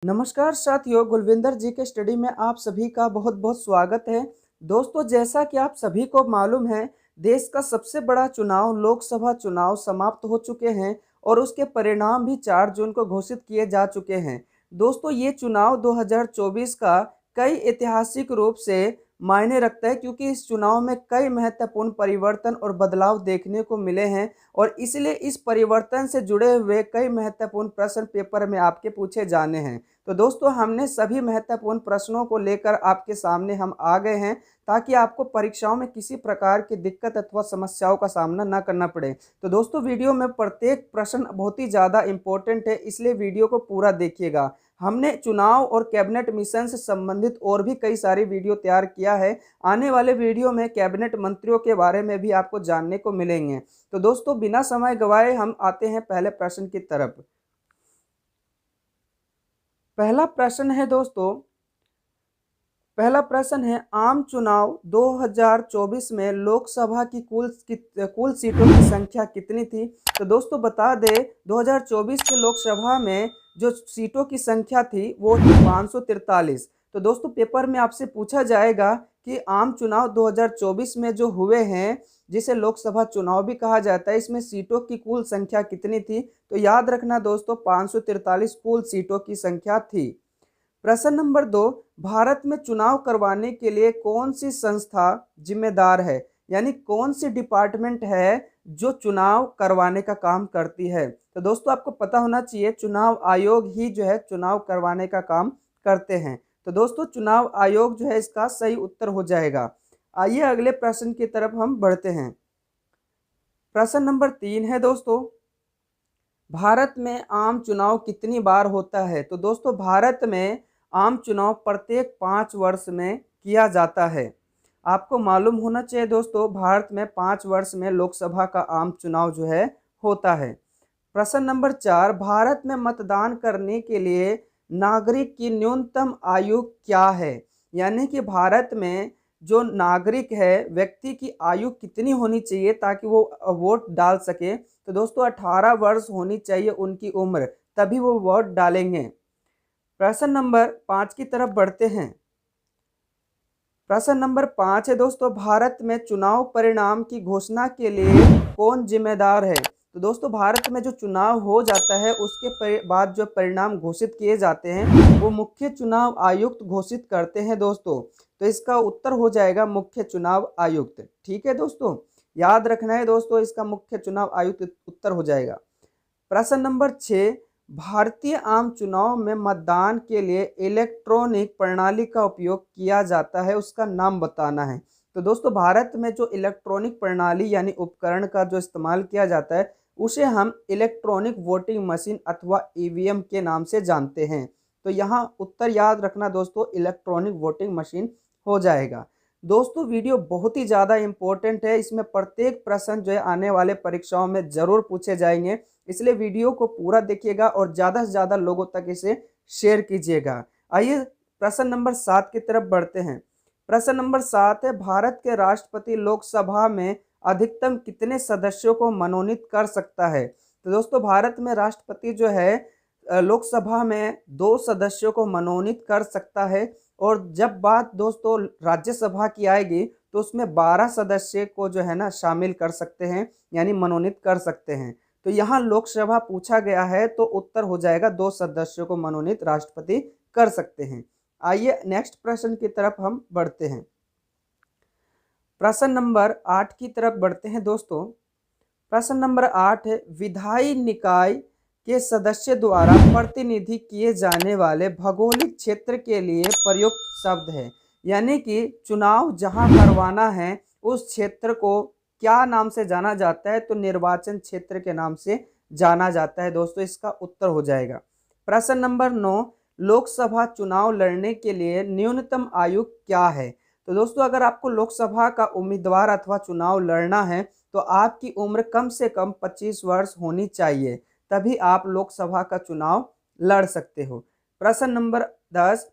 नमस्कार साथियों, गुलविंदर जी के स्टडी में आप सभी का बहुत बहुत स्वागत है। दोस्तों, जैसा कि आप सभी को मालूम है, देश का सबसे बड़ा चुनाव लोकसभा चुनाव समाप्त हो चुके हैं और उसके परिणाम भी 4 जून को घोषित किए जा चुके हैं। दोस्तों, ये चुनाव 2024 का कई ऐतिहासिक रूप से मायने रखता है, क्योंकि इस चुनाव में कई महत्वपूर्ण परिवर्तन और बदलाव देखने को मिले हैं और इसलिए इस परिवर्तन से जुड़े हुए कई महत्वपूर्ण प्रश्न पेपर में आपके पूछे जाने हैं। तो दोस्तों, हमने सभी महत्वपूर्ण प्रश्नों को लेकर आपके सामने हम आ गए हैं, ताकि आपको परीक्षाओं में किसी प्रकार की दिक्कत अथवा समस्याओं का सामना ना करना पड़े। तो दोस्तों, वीडियो में प्रत्येक प्रश्न बहुत ही ज़्यादा इंपॉर्टेंट है, इसलिए वीडियो को पूरा देखिएगा। हमने चुनाव और कैबिनेट मिशन से संबंधित और भी कई सारी वीडियो तैयार किया है। आने वाले वीडियो में कैबिनेट मंत्रियों के बारे में भी आपको जानने को मिलेंगे। तो दोस्तों, बिना समय गवाए हम आते हैं पहले प्रश्न की तरफ। पहला प्रश्न है दोस्तों, पहला प्रश्न है, आम चुनाव 2024 में लोकसभा की कुल सीटों की संख्या कितनी थी? तो दोस्तों, बता दें, 2024 के लोकसभा में जो सीटों की संख्या थी वो थी 543। तो दोस्तों, पेपर में आपसे पूछा जाएगा कि आम चुनाव 2024 में जो हुए हैं, जिसे लोकसभा चुनाव भी कहा जाता है, इसमें सीटों की कुल संख्या कितनी थी? तो याद रखना दोस्तों, 543 कुल सीटों की संख्या थी। प्रश्न नंबर 2, भारत में चुनाव करवाने के लिए कौन सी संस्था जिम्मेदार है? यानी कौन सी डिपार्टमेंट है जो चुनाव करवाने का काम करती है? तो दोस्तों, आपको पता होना चाहिए, चुनाव आयोग ही जो है चुनाव करवाने का काम करते हैं। तो दोस्तों, चुनाव आयोग जो है इसका सही उत्तर हो जाएगा। आइए अगले प्रश्न की तरफ हम बढ़ते हैं। प्रश्न नंबर 3 है दोस्तों, भारत में आम चुनाव कितनी बार होता है? तो दोस्तों, भारत में आम चुनाव प्रत्येक 5 वर्ष में किया जाता है। आपको मालूम होना चाहिए दोस्तों, भारत में 5 वर्ष में लोकसभा का आम चुनाव जो है होता है। प्रश्न नंबर 4, भारत में मतदान करने के लिए नागरिक की न्यूनतम आयु क्या है? यानी कि भारत में जो नागरिक है, व्यक्ति की आयु कितनी होनी चाहिए ताकि वो वोट डाल सके? तो दोस्तों, 18 वर्ष होनी चाहिए उनकी उम्र, तभी वो वोट डालेंगे। प्रश्न नंबर 5 की तरफ बढ़ते हैं। प्रश्न नंबर 5 है दोस्तों, भारत में चुनाव परिणाम की घोषणा के लिए कौन जिम्मेदार है? तो दोस्तों, भारत में जो चुनाव हो जाता है उसके बाद जो परिणाम घोषित किए जाते हैं वो मुख्य चुनाव आयुक्त घोषित करते हैं दोस्तों। तो इसका उत्तर हो जाएगा मुख्य चुनाव आयुक्त। ठीक है दोस्तों, याद रखना है दोस्तों, इसका मुख्य चुनाव आयुक्त उत्तर हो जाएगा। प्रश्न नंबर 6, भारतीय आम चुनाव में मतदान के लिए इलेक्ट्रॉनिक प्रणाली का उपयोग किया जाता है, उसका नाम बताना है। तो दोस्तों, भारत में जो इलेक्ट्रॉनिक प्रणाली यानी उपकरण का जो इस्तेमाल किया जाता है उसे हम इलेक्ट्रॉनिक वोटिंग मशीन अथवा ईवीएम के नाम से जानते हैं। तो यहाँ उत्तर याद रखना दोस्तों, इलेक्ट्रॉनिक वोटिंग मशीन हो जाएगा। दोस्तों, वीडियो बहुत ही ज़्यादा इंपॉर्टेंट है, इसमें प्रत्येक प्रश्न जो है आने वाले परीक्षाओं में ज़रूर पूछे जाएंगे, इसलिए वीडियो को पूरा देखिएगा और ज़्यादा से ज़्यादा लोगों तक इसे शेयर कीजिएगा। आइए प्रश्न नंबर 7 की तरफ बढ़ते हैं। प्रश्न नंबर 7 है, भारत के राष्ट्रपति लोकसभा में अधिकतम कितने सदस्यों को मनोनीत कर सकता है? तो दोस्तों, भारत में राष्ट्रपति जो है लोकसभा में 2 सदस्यों को मनोनीत कर सकता है, और जब बात दोस्तों राज्यसभा की आएगी तो उसमें 12 सदस्य को जो है ना शामिल कर सकते हैं, यानी मनोनीत कर सकते हैं। तो यहाँ लोकसभा पूछा गया है तो उत्तर हो जाएगा 2 सदस्यों को मनोनीत राष्ट्रपति कर सकते हैं। आइए नेक्स्ट प्रश्न की तरफ हम बढ़ते हैं। प्रश्न नंबर 8 की तरफ बढ़ते हैं दोस्तों। प्रश्न नंबर 8 है, विधायी निकाय के सदस्य द्वारा प्रतिनिधि किए जाने वाले भौगोलिक क्षेत्र के लिए प्रयुक्त शब्द है। यानी कि चुनाव जहां करवाना है उस क्षेत्र को क्या नाम से जाना जाता है? तो निर्वाचन क्षेत्र के नाम से जाना जाता है दोस्तों, इसका उत्तर हो जाएगा। प्रश्न नंबर 9, लोकसभा चुनाव लड़ने के लिए न्यूनतम आयु क्या है? तो दोस्तों, अगर आपको लोकसभा का उम्मीदवार अथवा चुनाव लड़ना है तो आपकी उम्र कम से कम 25 वर्ष होनी चाहिए, तभी आप लोकसभा का चुनाव लड़ सकते हो। प्रश्न नंबर 10,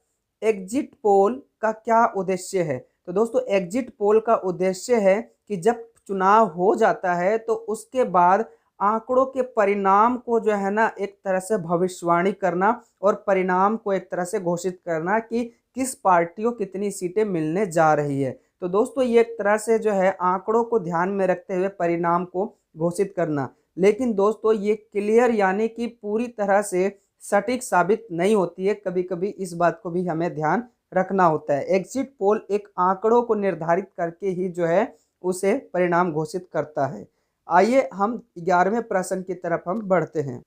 एग्जिट पोल का क्या उद्देश्य है? तो दोस्तों, एग्जिट पोल का उद्देश्य है कि जब चुनाव हो जाता है तो उसके बाद आंकड़ों के परिणाम को जो है ना एक तरह से भविष्यवाणी करना और परिणाम को एक तरह से घोषित करना कि किस पार्टी को कितनी सीटें मिलने जा रही है। तो दोस्तों ये एक तरह से जो है आंकड़ों को ध्यान में रखते हुए परिणाम को घोषित करना। लेकिन दोस्तों ये क्लियर यानी कि पूरी तरह से सटीक साबित नहीं होती है, कभी कभी इस बात को भी हमें ध्यान रखना होता है। एग्जिट पोल एक आंकड़ों को निर्धारित करके ही जो है उसे परिणाम घोषित करता है। आइए हम 11वें प्रश्न की तरफ हम बढ़ते हैं।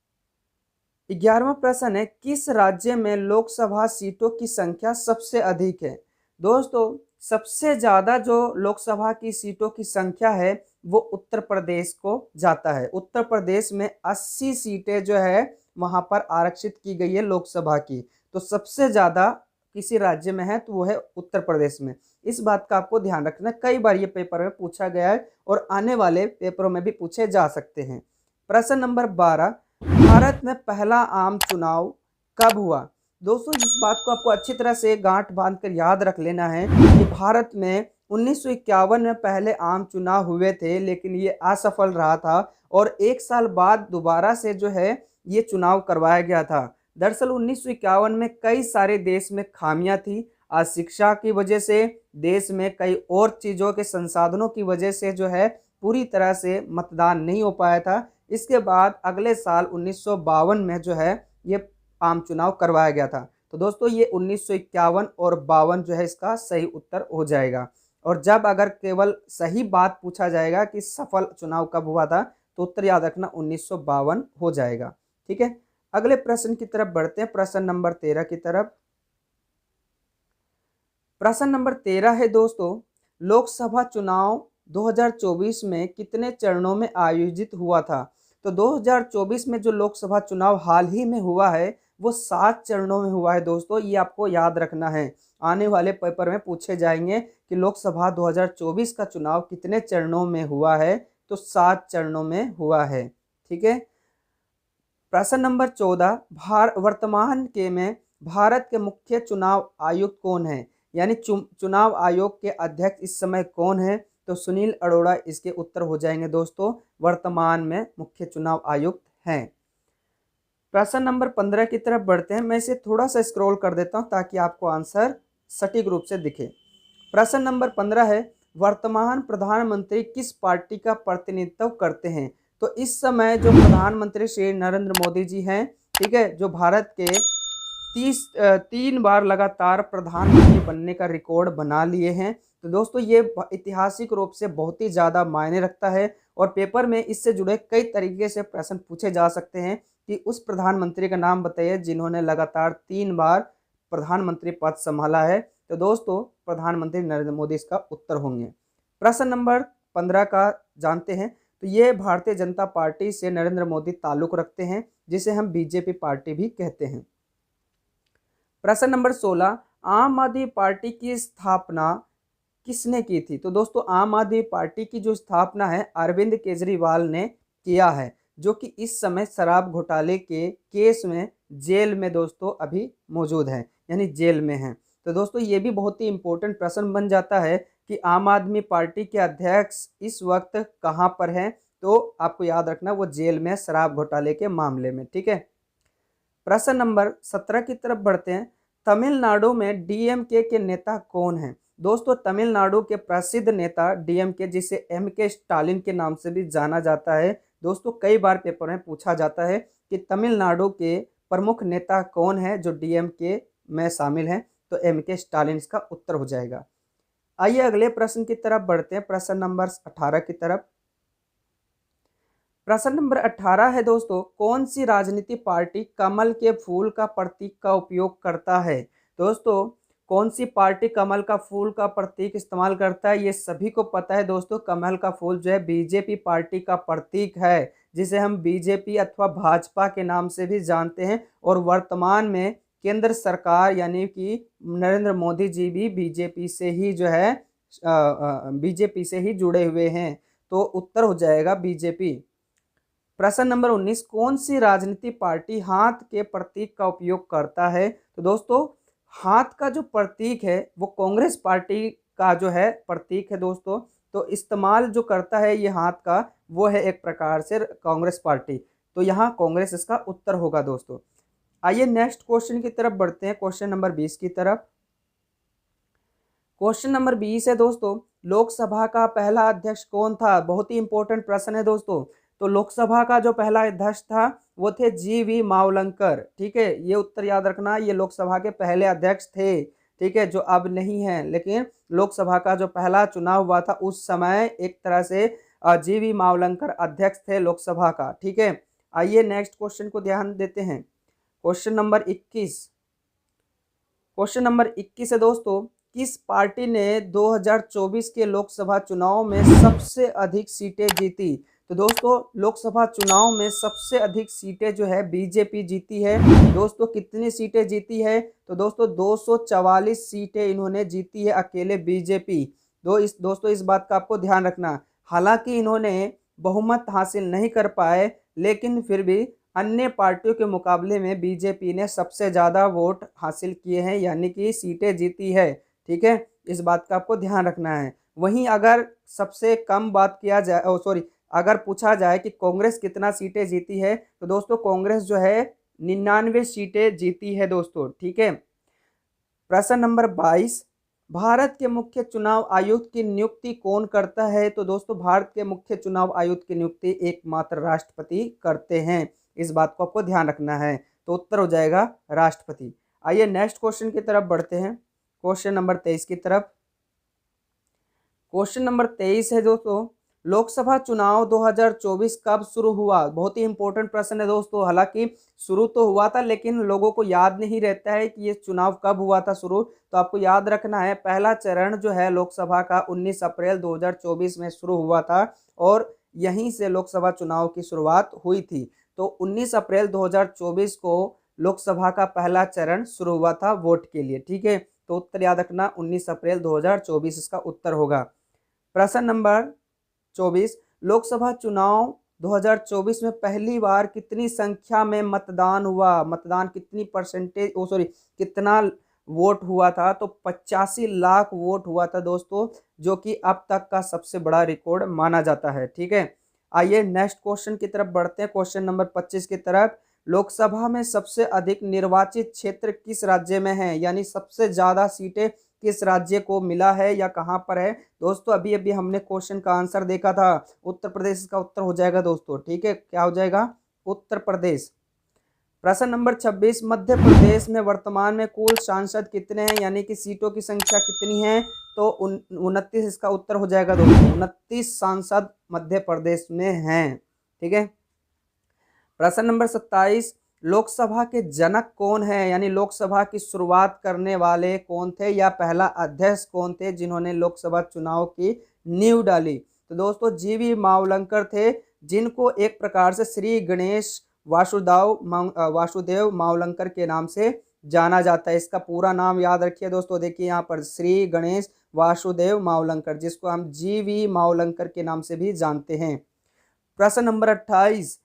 11वां प्रश्न है, किस राज्य में लोकसभा सीटों की संख्या सबसे अधिक है? दोस्तों सबसे ज़्यादा जो लोकसभा की सीटों की संख्या है वो उत्तर प्रदेश को जाता है। उत्तर प्रदेश में 80 सीटें जो है वहाँ पर आरक्षित की गई है लोकसभा की। तो सबसे ज़्यादा किसी राज्य में है तो वो है उत्तर प्रदेश में। इस बात का आपको ध्यान रखना, कई बार ये पेपर में पूछा गया है और आने वाले पेपरों में भी पूछे जा सकते हैं। प्रश्न नंबर 12, भारत में पहला आम चुनाव कब हुआ? दोस्तों इस बात को आपको अच्छी तरह से गांठ बांधकर याद रख लेना है कि भारत में 1951 में पहले आम चुनाव हुए थे, लेकिन ये असफल रहा था और एक साल बाद दोबारा से जो है ये चुनाव करवाया गया था। दरअसल 1951 में कई सारे देश में खामियां थी, अशिक्षा की वजह से, देश में कई और चीज़ों के संसाधनों की वजह से जो है पूरी तरह से मतदान नहीं हो पाया था। इसके बाद अगले साल 1952 में जो है ये आम चुनाव करवाया गया था। तो दोस्तों ये 1951 और 52 जो है इसका सही उत्तर हो जाएगा। और जब अगर केवल सही बात पूछा जाएगा कि सफल चुनाव कब हुआ था तो उत्तर याद रखना 1952 हो जाएगा। ठीक है, अगले प्रश्न की तरफ बढ़ते हैं, प्रश्न नंबर 13 की तरफ। प्रश्न नंबर 13 है दोस्तों, लोकसभा चुनाव 2024 में कितने चरणों में आयोजित हुआ था? तो 2024 में जो लोकसभा चुनाव हाल ही में हुआ है वो 7 चरणों में हुआ है दोस्तों, ये आपको याद रखना है। आने वाले पेपर में पूछे जाएंगे कि लोकसभा 2024 का चुनाव कितने चरणों में हुआ है, तो 7 चरणों में हुआ है। ठीक है, प्रश्न नंबर 14, वर्तमान के में भारत के मुख्य चुनाव आयुक्त कौन है? यानी चुनाव आयोग के अध्यक्ष इस समय कौन है? तो सुनील अरोड़ा इसके उत्तर हो जाएंगे दोस्तों, वर्तमान में मुख्य चुनाव आयुक्त हैं। प्रश्न नंबर 15 की तरफ बढ़ते हैं, मैं इसे थोड़ा सा स्क्रॉल कर देता हूं ताकि आपको आंसर सटीक रूप से दिखे। प्रश्न नंबर 15 है, वर्तमान प्रधानमंत्री किस पार्टी का प्रतिनिधित्व करते हैं? तो इस समय जो प्रधानमंत्री श्री नरेंद्र मोदी जी हैं, ठीक है, जो भारत के 3 बार लगातार प्रधानमंत्री बनने का रिकॉर्ड बना लिए हैं। तो दोस्तों ये ऐतिहासिक रूप से बहुत ही ज़्यादा मायने रखता है और पेपर में इससे जुड़े कई तरीके से प्रश्न पूछे जा सकते हैं कि उस प्रधानमंत्री का नाम बताइए जिन्होंने लगातार 3 बार प्रधानमंत्री पद संभाला है। तो दोस्तों प्रधानमंत्री नरेंद्र मोदी इसका उत्तर होंगे। प्रश्न नंबर 15 का जानते हैं, तो ये भारतीय जनता पार्टी से नरेंद्र मोदी ताल्लुक रखते हैं, जिसे हम बीजेपी पार्टी भी कहते हैं। प्रश्न नंबर 16, आम आदमी पार्टी की स्थापना किसने की थी? तो दोस्तों आम आदमी पार्टी की जो स्थापना है अरविंद केजरीवाल ने किया है, जो कि इस समय शराब घोटाले के केस में जेल में दोस्तों अभी मौजूद है, यानी जेल में हैं। तो दोस्तों ये भी बहुत ही इम्पोर्टेंट प्रश्न बन जाता है कि आम आदमी पार्टी के अध्यक्ष इस वक्त कहाँ पर हैं? तो आपको याद रखना वो जेल में शराब घोटाले के मामले में। ठीक है, प्रश्न नंबर 17 की तरफ बढ़ते हैं, तमिलनाडु में डीएमके के नेता कौन हैं? दोस्तों तमिलनाडु के प्रसिद्ध नेता डीएमके, जिसे एमके स्टालिन के नाम से भी जाना जाता है। दोस्तों कई बार पेपर में पूछा जाता है कि तमिलनाडु के प्रमुख नेता कौन है जो डीएमके में शामिल हैं, तो एमके स्टालिन इसका उत्तर हो जाएगा। आइए अगले प्रश्न की तरफ बढ़ते हैं, प्रश्न नंबर 18 की तरफ। प्रश्न नंबर 18 है दोस्तों, कौन सी राजनीति पार्टी कमल के फूल का प्रतीक का उपयोग करता है? दोस्तों कौन सी पार्टी कमल का फूल का प्रतीक इस्तेमाल करता है? ये सभी को पता है दोस्तों, कमल का फूल जो है बीजेपी पार्टी का प्रतीक है, जिसे हम बीजेपी अथवा भाजपा के नाम से भी जानते हैं। और वर्तमान में केंद्र सरकार यानी कि नरेंद्र मोदी जी भी बीजेपी से ही जो है बीजेपी से ही जुड़े हुए हैं, तो उत्तर हो जाएगा बीजेपी। प्रश्न नंबर 19, कौन सी राजनीतिक पार्टी हाथ के प्रतीक का उपयोग करता है? तो दोस्तों हाथ का जो प्रतीक है वो कांग्रेस पार्टी का जो है प्रतीक है दोस्तों, तो इस्तेमाल जो करता है ये हाथ का वो है एक प्रकार से कांग्रेस पार्टी। तो यहाँ कांग्रेस इसका उत्तर होगा दोस्तों। आइए नेक्स्ट क्वेश्चन की तरफ बढ़ते हैं, क्वेश्चन नंबर 20 की तरफ। क्वेश्चन नंबर 20 है दोस्तों, लोकसभा का पहला अध्यक्ष कौन था? बहुत ही इंपॉर्टेंट प्रश्न है दोस्तों। तो लोकसभा का जो पहला अध्यक्ष था वो थे जी.वी. मावलंकर। ठीक है, ये उत्तर याद रखना, ये लोकसभा के पहले अध्यक्ष थे। ठीक है, जो अब नहीं है, लेकिन लोकसभा का जो पहला चुनाव हुआ था उस समय एक तरह से जी.वी. मावलंकर अध्यक्ष थे लोकसभा का। ठीक है, आइए नेक्स्ट क्वेश्चन को ध्यान देते हैं। क्वेश्चन नंबर 21, क्वेश्चन नंबर 21 है दोस्तों, किस पार्टी ने 2024 के लोकसभा चुनाव में सबसे अधिक सीटें जीती? तो दोस्तों लोकसभा चुनाव में सबसे अधिक सीटें जो है बीजेपी जीती है। दोस्तों कितनी सीटें जीती है? तो दोस्तों 244 सीटें इन्होंने जीती है अकेले बीजेपी। दोस्तों इस बात का आपको ध्यान रखना। हालांकि इन्होंने बहुमत हासिल नहीं कर पाए, लेकिन फिर भी अन्य पार्टियों के मुकाबले में बीजेपी ने सबसे ज़्यादा वोट हासिल किए हैं, यानी कि सीटें जीती है। ठीक है, इस बात का आपको ध्यान रखना है। वहीं अगर सबसे कम बात किया जाए, अगर पूछा जाए कि कांग्रेस कितना सीटें जीती है, तो दोस्तों कांग्रेस जो है 99 सीटें जीती है दोस्तों। ठीक है, प्रश्न नंबर 22, भारत के मुख्य चुनाव आयुक्त की नियुक्ति कौन करता है? तो दोस्तों भारत के मुख्य चुनाव आयुक्त की नियुक्ति एकमात्र राष्ट्रपति करते हैं। इस बात को आपको ध्यान रखना है। तो उत्तर हो जाएगा राष्ट्रपति। आइए नेक्स्ट क्वेश्चन की तरफ बढ़ते हैं, क्वेश्चन नंबर 23 की तरफ। क्वेश्चन नंबर 23 है दोस्तों, लोकसभा चुनाव 2024 कब शुरू हुआ? बहुत ही इंपॉर्टेंट प्रश्न है दोस्तों। हालांकि शुरू तो हुआ था, लेकिन लोगों को याद नहीं रहता है कि ये चुनाव कब हुआ था शुरू। तो आपको याद रखना है, पहला चरण जो है लोकसभा का 19 अप्रैल 2024 में शुरू हुआ था, और यहीं से लोकसभा चुनाव की शुरुआत हुई थी। तो 19 अप्रैल 2024 को लोकसभा का पहला चरण शुरू हुआ था वोट के लिए। ठीक है, तो उत्तर याद रखना 19 अप्रैल 2024 इसका उत्तर होगा। प्रश्न नंबर 24, लोकसभा चुनाव 2024 में पहली बार कितनी संख्या में मतदान हुआ? मतदान कितनी परसेंटेज कितना वोट हुआ था? तो 85 लाख वोट हुआ था दोस्तों, जो कि अब तक का सबसे बड़ा रिकॉर्ड माना जाता है। ठीक है, आइए नेक्स्ट क्वेश्चन की तरफ बढ़ते हैं, क्वेश्चन नंबर 25 की तरफ। लोकसभा में सबसे अधिक निर्वाचित क्षेत्र किस राज्य में है? यानी सबसे ज्यादा सीटें किस राज्य को मिला है या कहां पर है? दोस्तों अभी अभी हमने क्वेश्चन का आंसर देखा था, उत्तर प्रदेश का उत्तर हो जाएगा दोस्तों। ठीक है, क्या हो जाएगा? उत्तर प्रदेश। प्रश्न नंबर 26, मध्य प्रदेश में वर्तमान में कुल सांसद कितने हैं? यानी कि सीटों की संख्या कितनी है? तो 29 इसका उत्तर हो जाएगा दोस्तों। 29 सांसद मध्य प्रदेश में हैं। ठीक है, प्रश्न नंबर 27, लोकसभा के जनक कौन है? यानी लोकसभा की शुरुआत करने वाले कौन थे, या पहला अध्यक्ष कौन थे जिन्होंने लोकसभा चुनाव की नींव डाली? तो दोस्तों जी.वी. मावलंकर थे, जिनको एक प्रकार से श्री गणेश वासुदेव मावलंकर के नाम से जाना जाता है। इसका पूरा नाम याद रखिए दोस्तों, देखिए यहाँ पर श्री गणेश वासुदेव मावलंकर, जिसको हम जी.वी. मावलंकर के नाम से भी जानते हैं। प्रश्न नंबर 28,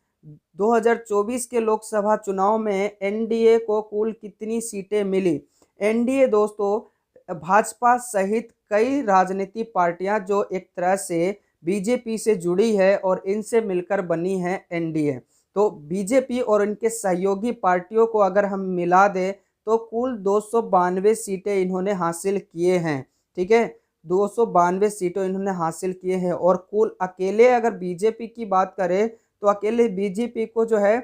2024 के लोकसभा चुनाव में एनडीए को कुल कितनी सीटें मिली? एनडीए दोस्तों भाजपा सहित कई राजनीतिक पार्टियां जो एक तरह से बीजेपी से जुड़ी है और इनसे मिलकर बनी है एनडीए। तो बीजेपी और इनके सहयोगी पार्टियों को अगर हम मिला दें तो कुल 292 सीटें इन्होंने हासिल किए हैं। ठीक है, 292 सीटें इन्होंने हासिल किए हैं, और कुल अकेले अगर बीजेपी की बात करें तो अकेले बीजेपी को जो है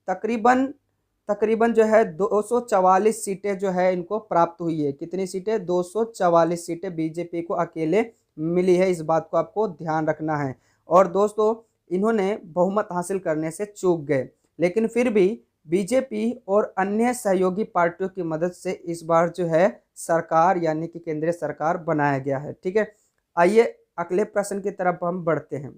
तकरीबन जो है 244 सीटें जो है इनको प्राप्त हुई है। कितनी सीटें? 244 सीटें बीजेपी को अकेले मिली है। इस बात को आपको ध्यान रखना है। और दोस्तों इन्होंने बहुमत हासिल करने से चूक गए, लेकिन फिर भी बीजेपी और अन्य सहयोगी पार्टियों की मदद से इस बार जो है सरकार यानी कि केंद्रीय सरकार बनाया गया है। ठीक है, आइए अगले प्रश्न की तरफ हम बढ़ते हैं।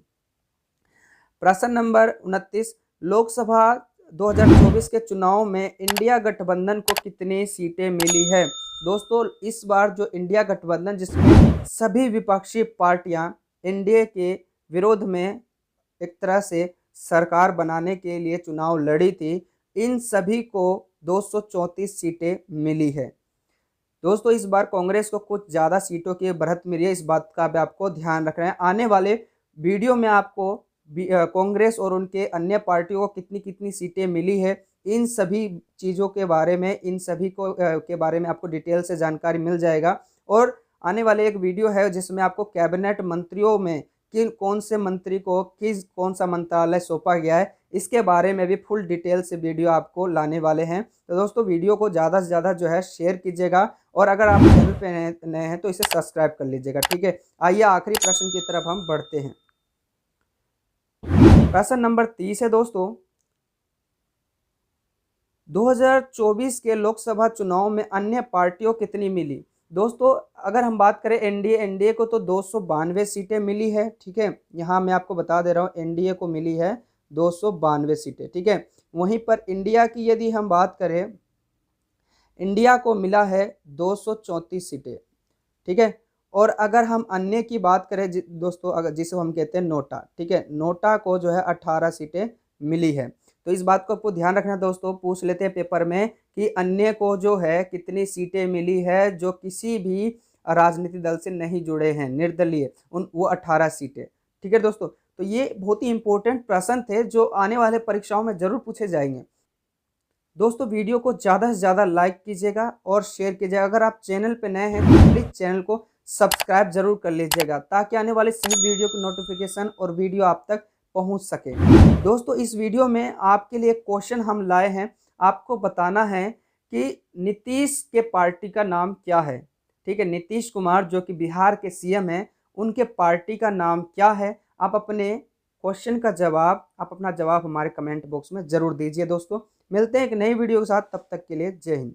प्रश्न नंबर 29, लोकसभा 2024 के चुनाव में इंडिया गठबंधन को कितनी सीटें मिली है? दोस्तों इस बार जो इंडिया गठबंधन, जिसमें सभी विपक्षी पार्टियां एनडीए के विरोध में एक तरह से सरकार बनाने के लिए चुनाव लड़ी थी, इन सभी को 234 सीटें मिली है। दोस्तों इस बार कांग्रेस को कुछ ज़्यादा सीटों की बढ़त मिली है, इस बात का भी आपको ध्यान रखना है। आने वाले वीडियो में आपको कांग्रेस और उनके अन्य पार्टियों को कितनी कितनी सीटें मिली है, इन सभी चीज़ों के बारे में, इन सभी को के बारे में आपको डिटेल से जानकारी मिल जाएगा। और आने वाले एक वीडियो है जिसमें आपको कैबिनेट मंत्रियों में किन कौन से मंत्री को कौन सा मंत्रालय सौंपा गया है, इसके बारे में भी फुल डिटेल से वीडियो आपको लाने वाले हैं। तो दोस्तों वीडियो को ज़्यादा से ज़्यादा जो है शेयर कीजिएगा, और अगर आप चैनल पे नए हैं तो इसे सब्सक्राइब कर लीजिएगा, ठीक है। आइए आखिरी प्रश्न की तरफ हम बढ़ते हैं। प्रश्न नंबर 30 है दोस्तों, 2024 के लोकसभा चुनाव में अन्य पार्टियों कितनी मिली। दोस्तों अगर हम बात करें एनडीए को तो 292 सीटें मिली है, ठीक है। यहाँ मैं आपको बता दे रहा हूँ, एनडीए को मिली है 292 सीटें, ठीक है। वहीं पर इंडिया की यदि हम बात करें, इंडिया को मिला है 234 सीटें, ठीक है। और अगर हम अन्य की बात करें दोस्तों, अगर जिसे हम कहते हैं नोटा, ठीक है, नोटा को जो है 18 सीटें मिली है। तो इस बात को आपको ध्यान रखना दोस्तों, पूछ लेते हैं पेपर में कि अन्य को जो है कितनी सीटें मिली है, जो किसी भी राजनीतिक दल से नहीं जुड़े हैं, निर्दलीय, वो 18 सीटें, ठीक है दोस्तों। तो ये बहुत ही इंपॉर्टेंट प्रश्न थे जो आने वाले परीक्षाओं में जरूर पूछे जाएंगे। दोस्तों वीडियो को ज़्यादा से ज़्यादा लाइक कीजिएगा और शेयर कीजिएगा। अगर आप चैनल पे नए हैं तो प्लीज़ चैनल को सब्सक्राइब जरूर कर लीजिएगा, ताकि आने वाले सही वीडियो की नोटिफिकेशन और वीडियो आप तक पहुंच सके। दोस्तों इस वीडियो में आपके लिए क्वेश्चन हम लाए हैं, आपको बताना है कि नीतीश के पार्टी का नाम क्या है, ठीक है। नीतीश कुमार जो कि बिहार के सीएम हैं, उनके पार्टी का नाम क्या है। आप अपने क्वेश्चन का जवाब, आप अपना जवाब हमारे कमेंट बॉक्स में जरूर दीजिए। दोस्तों मिलते हैं एक नई वीडियो के साथ, तब तक के लिए जय हिंद।